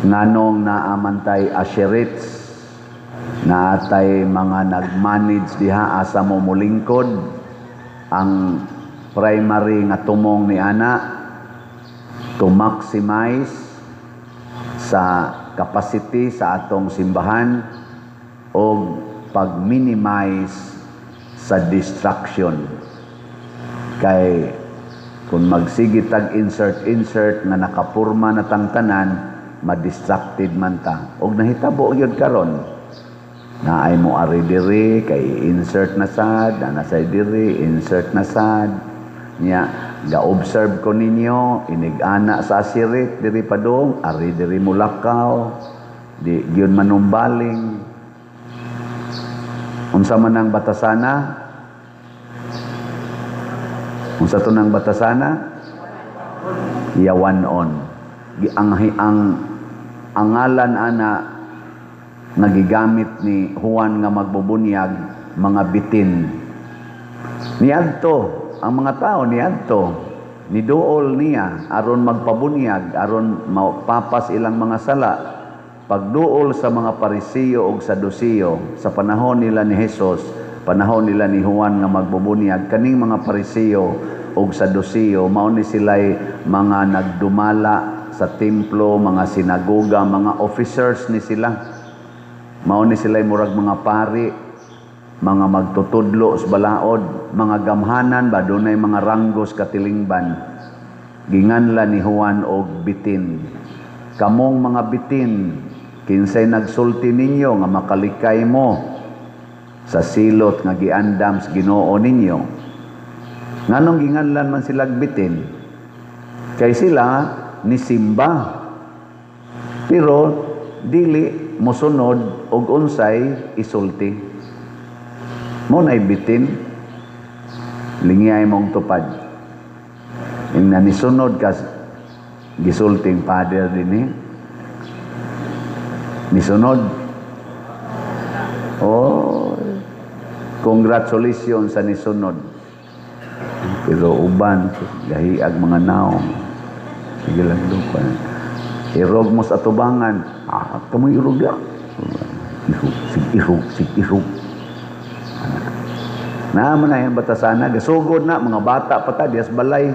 nganong naamantay asherits na atay mga nag-manage diha asa mo mulingkod. Ang primary nga tumong ni ana to maximize sa capacity sa atong simbahan o pag-minimize sa distraction. Kay kung magsige tag insert nga nakapurma na tangtanan, ma-distracted man ta. Og nahitabo yun karon. Naay mo ari diri kay insert na sad, nasay diri insert na sad. Nya ga-observe ko ninyo inig-ana sa asirit diri padong, ari diri mulakaw, di gyud manumbaling. Unsa man ang batasana? Unsa to nang batasana? Yawanon. Ang ngalan ana nagigamit ni Juan nga magbubunyag mga bitin. Niadto ang mga tao niadto niduol niya aron magpabunyag aron mapapas ilang mga sala. Pagduol sa mga Parisiyo ug Sadusiyo sa panahon nila ni Jesus, panahon nila ni Juan nga magbubunyag, kaning mga Parisiyo ug Sadusiyo mao ni sila'y mga nagdumala sa templo, mga sinagoga, mga officers ni sila. Mao ni sila'y murag mga pari, mga magtutudlo sa balaod, mga gamhanan ba dunay mga ranggos katilingban. Ginganla ni Juan og bitin. Kamong mga bitin, kinsay nagsulti ninyo nga makalikay mo sa silot nga giandam sa Ginoo ninyo. Nganong ginganlan man sila bitin? Kay sila ni simba. Pero dili mosunod og unsay isulti. Mo nay bitin lingiyay mong tupad. Ing nanisunod ka gisulting father dinhi. Nisunod. Oh, congratulations sa nisunod. Pero uban gahiag mga naong. Sige lang lupa. Irog mo sa tubangan. Kamu irog ya. Irog. Naman na yung batasana. Gasugod na. Mga bata pa ta. Dias balay.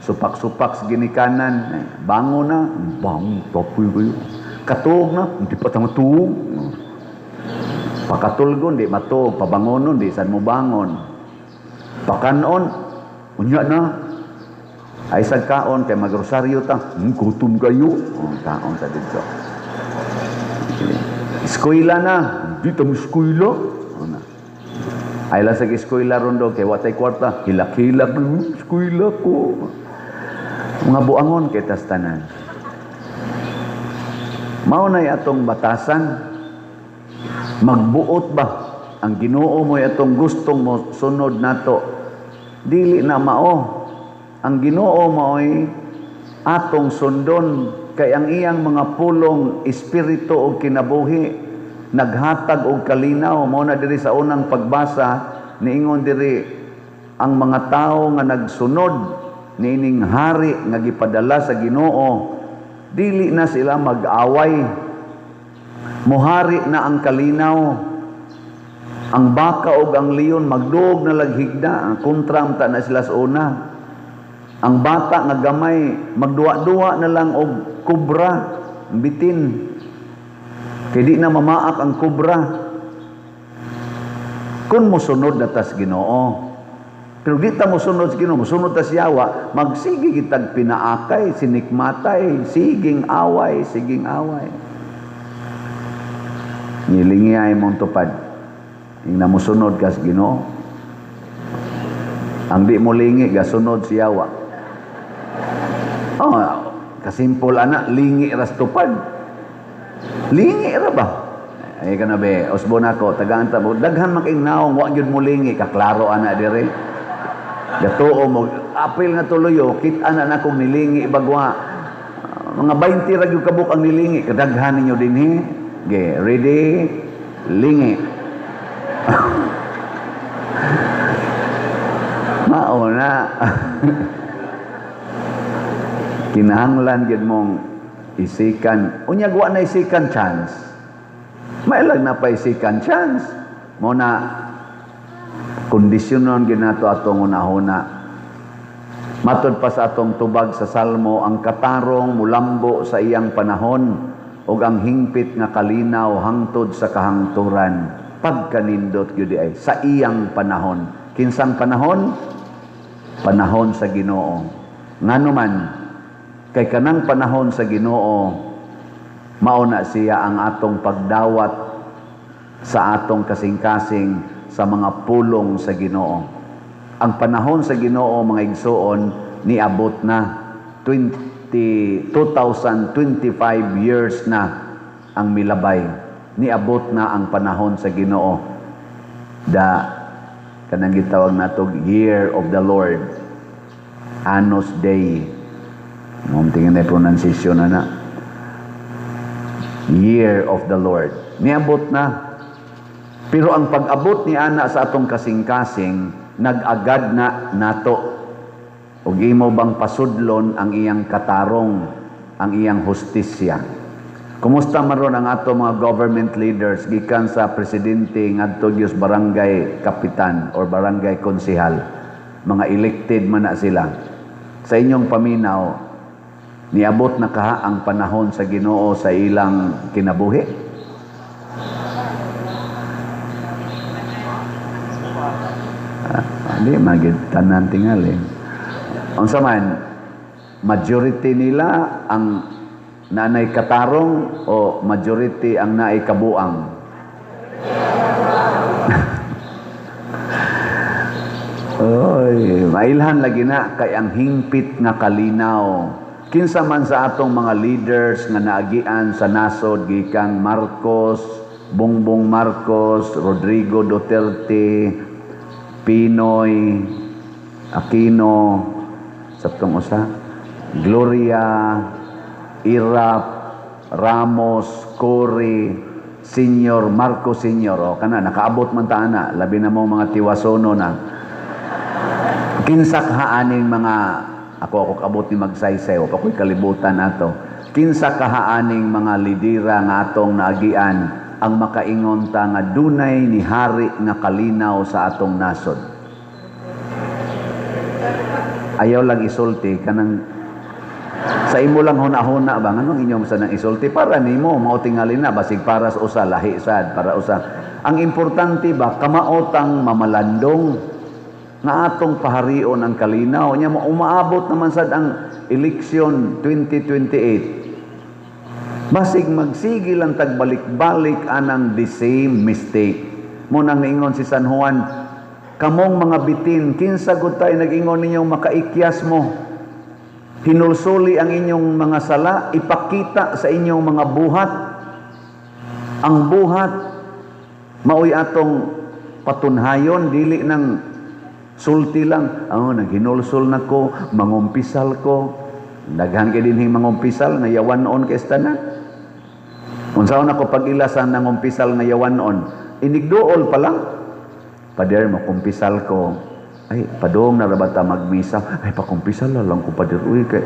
Supak-supak sa ginikanan. Bango na. Bango. Tapoy kayo. Katuog na. Hindi pa ta matuog. Pakatulgon. Di matuog. Pabangonon. Di saan mo bangon. Pakanon. Unya na. Ay sagkaon kay magrosaryo ta. Gutom kayo. Kaon sa dito. Eskwela na. Di ta mo eskwela. Ay lang sa eskwela rondo kay watay kwarta. Hilak-hilak na eskwela ko. Mga buangon kay tastanan. Mao na atong batasan. Magbuot ba ang Ginoo mo atong gustong mo sunod nato. Dili na mao. Ang Ginoo mao'y atong sundon kay ang iyang mga pulong espiritu o kinabuhi naghatag og kalinaw. Mao na diri sa unang pagbasa niingon diri ang mga tao nga nagsunod niining hari nga gipadala sa Ginoo dili na sila mag-away. Muhari na ang kalinaw. Ang baka o ang leon magduog na laghigda. Ang kontram ta na sila sa una. Ang bata nga gamay magduwa-duwa na lang og kubra, bitin. Kay di na mamaak ang kubra. Kung mosunod na tas Ginoo. Pero di ta mosunod sa Ginoo, mosunod ta siyawa, magsige kitag pinaakay, sinikmatay, siging away. Nilingiyay mong tupad. Ing namusunod ka sa Ginoo. Ang di mo lingi, gasunod siyawa. Oh, kasimpol anak, lingi ras tupad. Lingi ra ba? Ay ka na be, usbon ako, tagaan ta mo. Daghan making naong, wag yun mo lingi, kaklaro anak dire. Gatuo mo, apil nga tuloyo, kit anak na kong nilingi bagwa. Mga 20 ra gyud kabuk ang nilingi, kadaghan ninyo dinhi. Okay, ready? Lingi. Mauna. Kinahanglan gyud mong isikan. Unyag wa na second chance. Mailag na pa second chance. Mo na kondisyonon ginato atong unahuna. Matod pa sa atong tubag sa Salmo, ang katarong mulambo sa iyang panahon ug ang hingpit nga kalinaw hangtod sa kahangturan. Pagkanindot gyud ay sa iyang panahon. Kinsang panahon? Panahon sa Ginoo. Ngano man kay kanang panahon sa Ginoo mao na siya ang atong pagdawat sa atong kasing-kasing sa mga pulong sa Ginoo. Ang panahon sa Ginoo mga igsoon niabot na 2025 years na ang milabay. Niabot na ang panahon sa Ginoo. Kanang gitawag nato Year of the Lord. Anos Dei. Mong tingin na pronunciation na. Year of the Lord. Niabot na. Pero ang pag-abot ni ana sa atong kasing-kasing nag-agad na nato. Ug imo bang pasudlon ang iyang katarong, ang iyang hustisya? Kumusta maron ang ato mga government leaders gikan sa presidente ngadto gyud barangay kapitan or barangay konsehal, mga elected man na sila. Sa inyong paminaw, niabot na kaha ang panahon sa Ginoo sa ilang kinabuhi? Hindi, magid tanan tingali. Unsa man, majority nila ang nanay katarong o majority ang naay kabuang? Oy, mailhan lagi na kay ang hingpit nga kalinaw. Kinsa man sa atong mga leaders nga naagian sa nasod gikan Marcos, Bongbong Marcos, Rodrigo Duterte, Pinoy, Aquino, sabtong usa, Gloria, Irap, Ramos, Cory, Senior, Marcos Senior, o kana nakaabot man ta ana, labi na mo mga tiwasono na. Kinsa kahaaning mga ako kabot ni magsaysay o ako'y kalibutan ato. Kinsa kahaaning mga lidera nga atong naagian ang makaingon ta nga dunay ni hari nga kalinaw sa atong nasod. Ayaw lang isulti kanang sa imo lang huna-huna ba nganong inyong sa nang isulti para nimo mao tingali na basig para sa usa lahi sad para usa. Ang importante ba kamaotang mamalandong nga atong paharion ang kalinaw nya umaabot naman sad ang eleksyon 2028. Basig magsigil ang tagbalik-balik anang the same mistake. Mo nang niingon si San Juan, kamong mga bitin, kinsa gud tay nag-ingon ninyong makaikyas mo. Hinulsuli ang inyong mga sala, ipakita sa inyong mga buhat. Ang buhat maoy atong patunhayon dili nang sulti lang. Naghinulsol nako, mangumpisal ko. Daghan kay dinhing mangumpisal nga yawanon kay tanan. Unsaon ako pag-ilasan ng umpisal nga yawanon, inigduol pa lang. Pader mo kumpisal ko. Ay, padong narabata magmisa. Ay, pakumpisal lang ko pader uy kay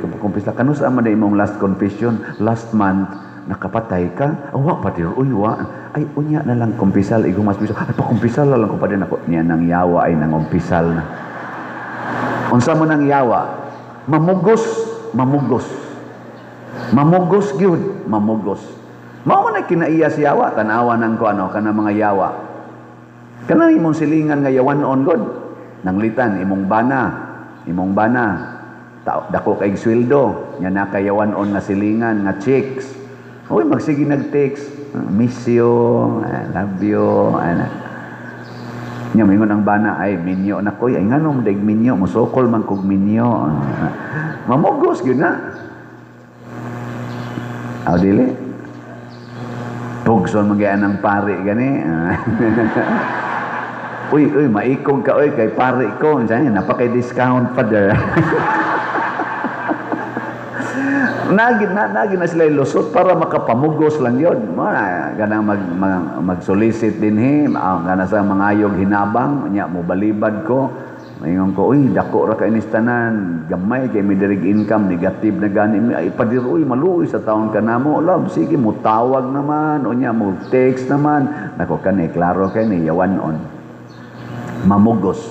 pakumpisal. Kano sa man imong last confession last month nakapatay ka? Wa pader uy wa. Ay, unya na lang kumpisal igong mas bisa. Ay, pakumpisal lang ko pader nako niya nang yawa ay nang umpisal na. Unsa mo nang yawa? Mamugos gyud, mamugos. Mao man kinaiya si yawa, tanawa nang ko kana mga yawa. Kana imong silingan nga yawanon god. Nanglitan imong bana. Dako kay sweldo, nya nakayawanon nga silingan nga chicks. Oy magsige nag-text, miss you, I love you, nya mingon ang bana ay minyo na koy ay ngano mo daig minyo musokol man kog minyo. Mamugos gyud na. Aw dili. Tugson magyaan ng pare gani. Uy, maikog ka kay pare ko. Napakay discount pa der. Nagi na sila lusot para makapamugos lang yun. Ganang mag-solicit din him. Gana sa mga ayog hinabang. Nya mo balibad ko. Maingon ko, uy, dako ra ka inis tanan, gamay kay may direct income, negative na gani, ay padiroy, maluoy sa taon ka na mo, love, sige, mo tawag naman, o niya, mo text naman, nako kani, klaro kani, yawan on, mamugos.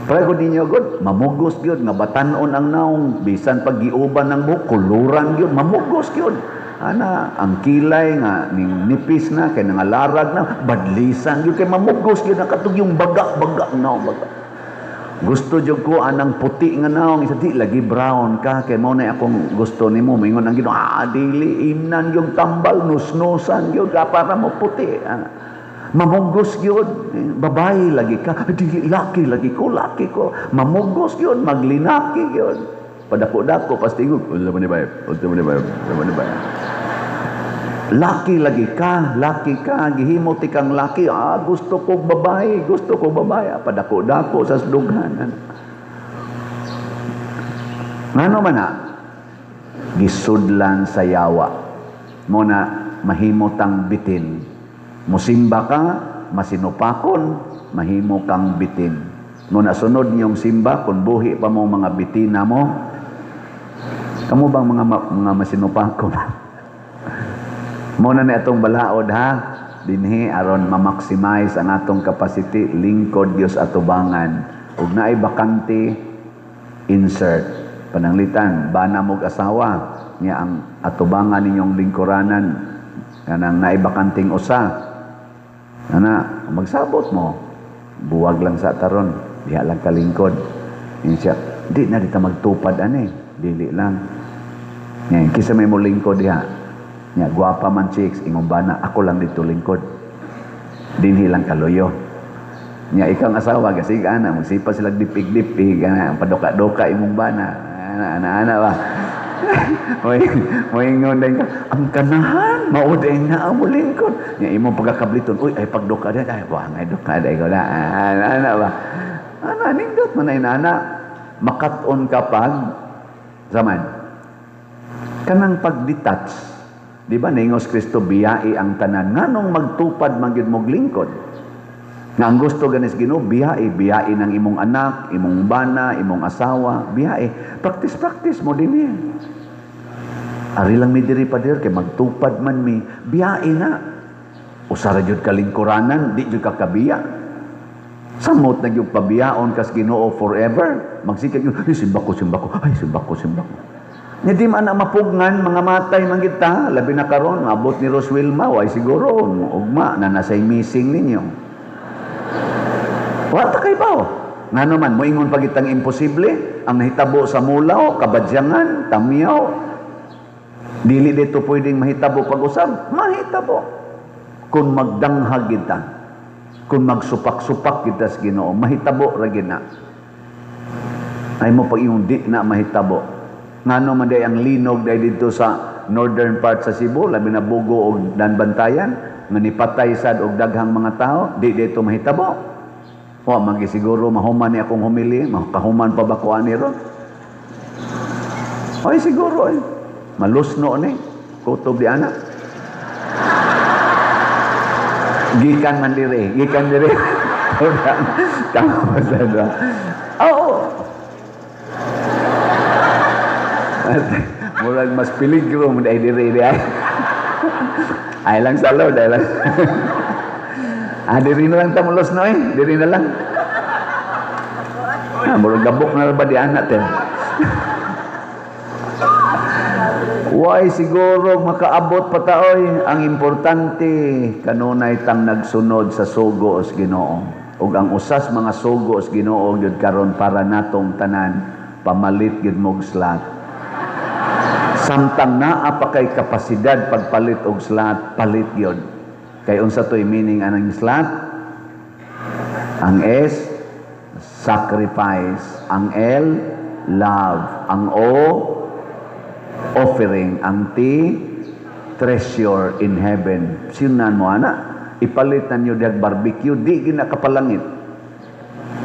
Pero kung ninyo, good, mamugos yun, nga batanon ang naong, bisan pag-iuban ng buhok, kuluran yun, mamugos yun. Ana, ang kilay nga, nipis na, kay nangalarag na, badlisan yun, kay mamugos yun, nakatug yung baga, naong baga. Gusto jud ko anang puti nga naong isa di lagi brown ka kay mo na akong gusto nimo mingon ang Ginoo dili imnan yung tambal nusnusan gyud ka para mo puti mamugos gyud babae lagi ka dili laki laki ko mamugos gyud maglinaki gyud padako-dako pastigog unsa man ni bay laki ka, gihimo ti kang laki, gusto ko babae, padako-dako sa sdughanan. Ngano man na, gisudlan sa yawa, mo na mahimo tang bitin. Musimba ka, masinupakon, mahimo kang bitin. Mo na sunod niyong simba, kung buhi pa mo mga bitina mo, kamo bang mga masinupakon? Muna na itong balaod ha, dinhi aron ma-maximize ang atong capacity, lingkod Dios atubangan. Ug naay bakante, insert. Pananglitan, bana mog asawa, niya ang atubangan ninyong lingkuranan, kanang naay bakanting usa. Ana, magsabot mo, buwag lang sa taron, diha lang kalingkod. Siya, di na dita magtupad ani, dili lang. Ngayon, kisa may mo lingkod diha. Nya guwapa man chicks ingong bana ako lang dito lingkod dinhi lang kaloyo nya ikang asawa kasi ana magsipa sila dipig-dipig ana padoka-doka imong bana ana ba moy ngonday ka ang kanahan mauday na ang lingkod nya imong pagkakabliton uy ay pagdoka dia ay wangay doka day ko na ana ba ana nindot man ay ana makat-on kapag zaman kanang pag-detach. Di ba ningos Kristo biyai ang tanan nganong magtupad magyud mog lingkod nga ang gusto ganis Ginoo biyai ng imong anak imong bana imong asawa biyai practice mo dinhi ari lang mi diri pa kay magtupad man mi biyai na usara jud kalingkuranan di jud ka kabiya samot na jud pabiyaon kas Ginoo forever magsikag jud simba ko Nga di man na mapugnan, mga matay man kita, labi na karon, abot ni Roswilma, way siguro, ugma, na nasay missing ninyo. Wata kay bao. Nga naman, moingon pagitang imposible, ang nahitabo sa mulaw, kabadyangan, tamyaw, dili dito pwedeng mahitabo pag-usab, mahitabo. Kung magdanghag kita, kung magsupak-supak kita sa Ginoo, mahitabo ra gina. Ay mo pag yung di na mahitabo. Ngano man day ang linog day dito sa northern part sa Cebu, labi na Bugo o Danbantayan, nga nipatay sad og daghang mga tao, di dito mahitabo. O magi siguro mahuman ni akong humili, makahuman pa ba ko ani ron? Ay siguro ay malusno ni kutob di ana. Gikan man dire. Tama ba sa oo. Murag mas peligro mo dahil diri ay lang sa loob dahil lang diri na lang tamulos no diri na lang murag gabok na ba di anak why siguro makaabot pa taoy ang importante kanunay tang nagsunod sa sugo os Ginoo ug ang usas mga sugo os Ginoo gyud karon para natong tanan pamalit gyud mog slot samtang naa pa kay kapasidad pagpalit og slot palit yun kay unsa to'y meaning anang slot ang S sacrifice ang L love ang O offering ang T treasure in heaven sinan mo ana ipalit na nyo dag barbecue di ginakapalangit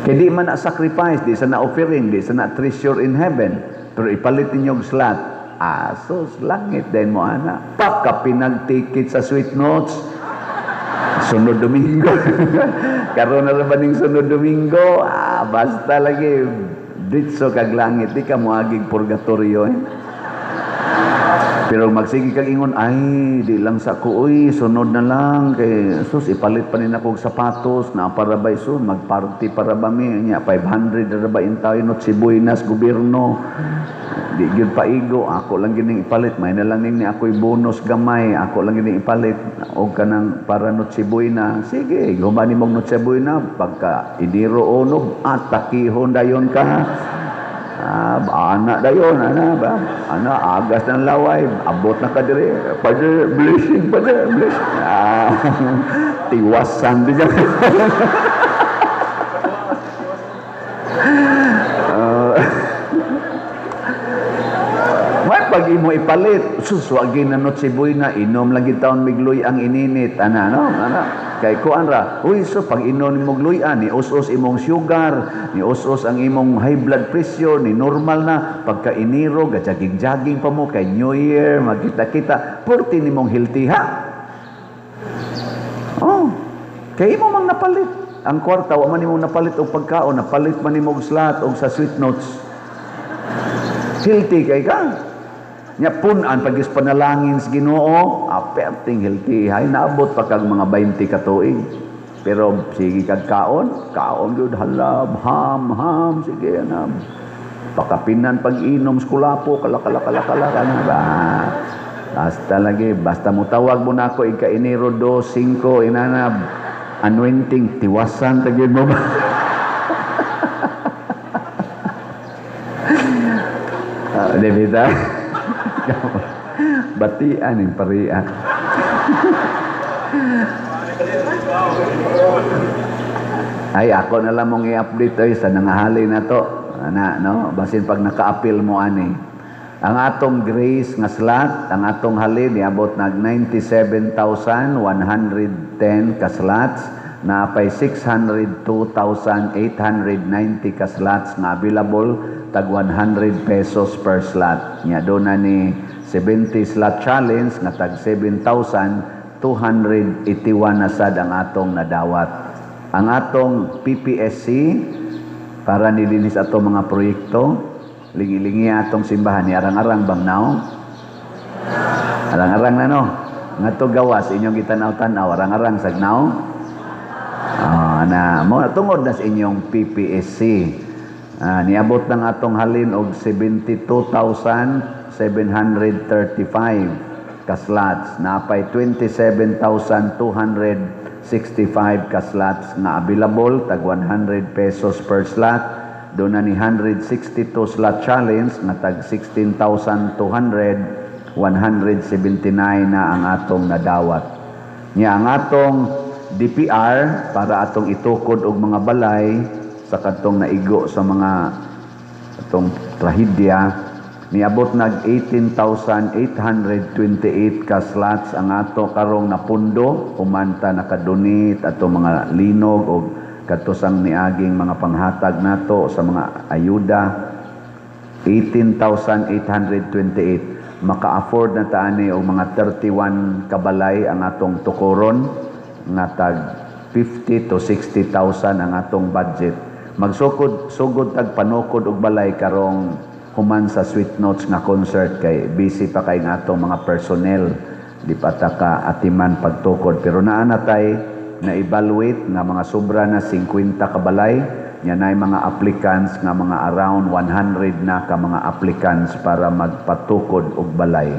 kay di man na sacrifice di sa na offering di sa na treasure in heaven pero ipalit ninyo og slot asos langit din mo ana pagka pinagtikit sa sweet notes sunod Domingo karon na ba ning sunod Domingo Basta lagi ditso kag langit, di ka moagig purgatorio eh. Pero magsige kag ingon, ay, di lang sa ko, uy, sunod na lang, kay, sus, ipalit pa rin ako og sapatos, na para ba, sus, magparty para ba mi, niya, 500 na ba in tayo, not si Buenas, gobyerno, di yun pa igo, ako lang gining ipalit, may na lang ni ako'y bonus gamay, ako lang gining ipalit, o ka nang para not si Buena, sige, gumani mong not si Buena, pagka iniro onog, at takihon dayon ka, anak dayon, anak ba? Anak, agas ng laway, abot na ka dire, Father, blessing, Father, blessing. Tiwasan din yan. May pag imo ipalit, suswagi na not si Buena, inom lagi taon migloy ang ininit, ano? Kay kuan ra, uy, so pag inom mo gluyan, ni us-us imong sugar, ni us-us ang imong high blood pressure, ni normal na, pagka iniro, gajaging-jaging pa mo, kay New Year, magkita-kita, purti ni mong healthy, ha? Oh, kay imo mang napalit. Ang kwarta, wa man imong napalit o pagkaon, napalit man imong slot o sa sweet notes. Healthy kay ka. Nya punan pagis panalangin sa Ginoo, aperting healthy hay naabot pa kag mga 20 ka tuig. Pero sige kag kaon gyud halab, ham, sige anam. Pakapinan pag-inom skulapo kala kana ba. Basta mo tawag mo na ako ika Enero 2, 5 inanab anointing tiwasan ta gyud mo ba. Debita. Batian yung parian. Ay, ako na lang mong i-update ay sa nangahali na to. No? Basin pag naka-appeal mo ani. Ang atong grace nga slot, ang atong halin, niabot nag 97,110 ka slots, na pay 602,890 ka slots na available, tag 100 pesos per slot. Nya do na ni 70 slot challenge nga tag 7,281 na sad ang atong nadawat. Ang atong PPSC para nilinis ato mga proyekto, lingi-lingi atong simbahan ni arang-arang bang now? Arang-arang na no. Ngadto gawas inyong gitanaw-tanaw arang-arang sag now. Na mo tungod na sa inyong PPSC. Niabot ng atong halin og 72,735 ka slots, napay 27,265 ka slots na available, tag 100 pesos per slot. Doon na ni 162 slot challenge na tag 16,200, 179 na ang atong nadawat. Nya ang atong DPR para atong itukod og mga balay sa katong naigo sa mga atong trahedya, niabot nag 18,828 ka slots ang ato karong napundo, humanta nakadonate ato mga linog o katusang niaging mga panghatag nato sa mga ayuda. 18,828 maka-afford na taani og mga 31 kabalay ang atong tukoron nga tag 50 to 60,000 ang atong budget. Magsugod tag panukod og balay karong human sa Sweet Notes nga concert, kay busy pa kay nga atong mga personnel, di pa ta ka atiman pagtukod, pero naa na tay na evaluate nga mga sobra na 50 ka balay, nya nay mga applicants nga mga around 100 na ka mga applicants para magpatukod og balay.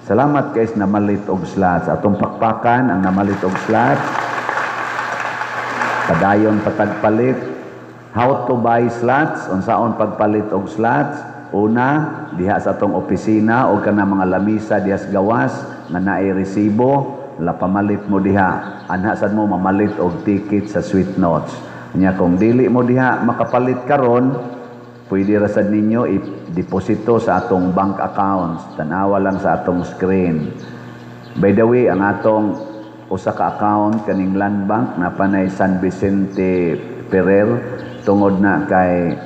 Salamat guys na malit og slots. Atong pakpakan ang namalit og slots. Padayon patagpalit. How to buy slots? Unsaon pagpalit og slots? Una, diha sa atong opisina o kana mga lamisa diha sa gawas nga naay resibo, pamalit mo diha. Anha sad mo mamalit og ticket sa Sweet Notes. Nya kung dili mo diha makapalit karon, pwede ra sad ninyo i-deposito sa atong bank accounts. Tanawa lang sa atong screen. By the way, ang atong usa ka account kaning Land Bank na panay San Vicente Ferrer, tungod na kay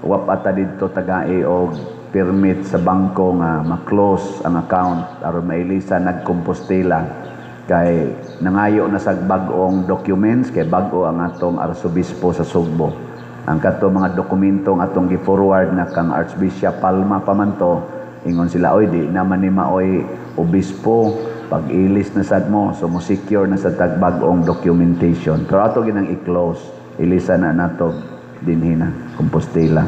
wapata didto tagai og permit sa bangko nga ma-close ang account aron mailisa nagkompostela, kay nangayo na sa bag-ong documents, kay bag-o ang atong arsobispo sa Sugbo. Ang kato mga dokumentong atong gi-forward na kang Archbishop Palma pa man to, ingon sila, oy, di naman ni maoy obispo, pag-ilis na sad mo, so mo secure na sa tagbagong documentation. Pero ato ginang i-close, ilisa na nato dinhi na, Compostela.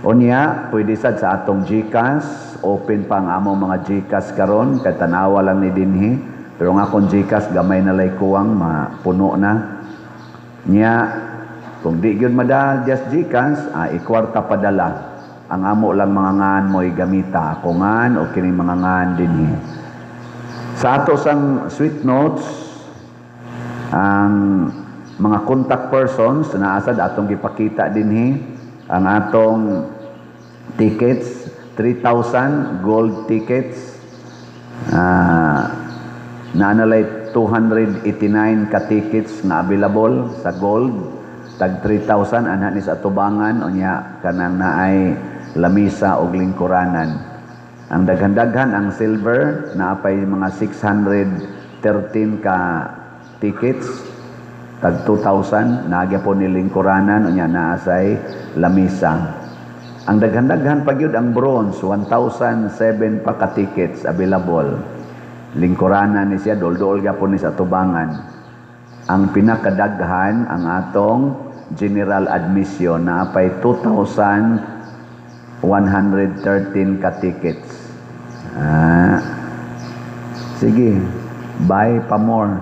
Unya, pwede sad sa atong GCash, open pa ang among mga GCash karon, kay tanawa lang ni dinhi. Pero nga kung GCash gamay na lay kuwang mapuno na. Nya, kung di gyud madal just GCash, ikwarta padala. Ang amo lang mga ngan mo'y gamita, ako ngan o kini mga ngan dinhi. Sa ato sang sweet notes, ang mga contact persons na asad atong gipakita dinhi, ang atong tickets, 3,000 gold tickets, naanalay 289 ka tickets na available sa gold, tag 3,000 anha ni sa atubangan, unya kanang naay lamisa og lingkuranan. Ang daghan-daghan ang silver, naapay mga 613 ka tickets, tag 2,000, nagyapon ni lingkuranan, unya naasay lamisa. Ang daghan-daghan pa gyud ang bronze, 1,007 pa ka tickets available. Lingkuranan ni siya, dol-dol gyapon ni sa tubangan. Ang pinakadaghan ang atong general admission na apay 2,113 ka tickets. Sige, buy pa more.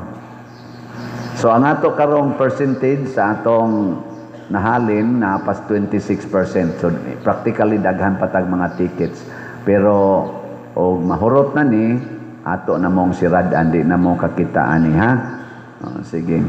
So ang ato karong percentage sa atong nahalin na pas 26%. So practically daghan patag mga tickets. Pero og mahurot na ni ato na mong sirad andi na mong kakitaan ni ha. Sige.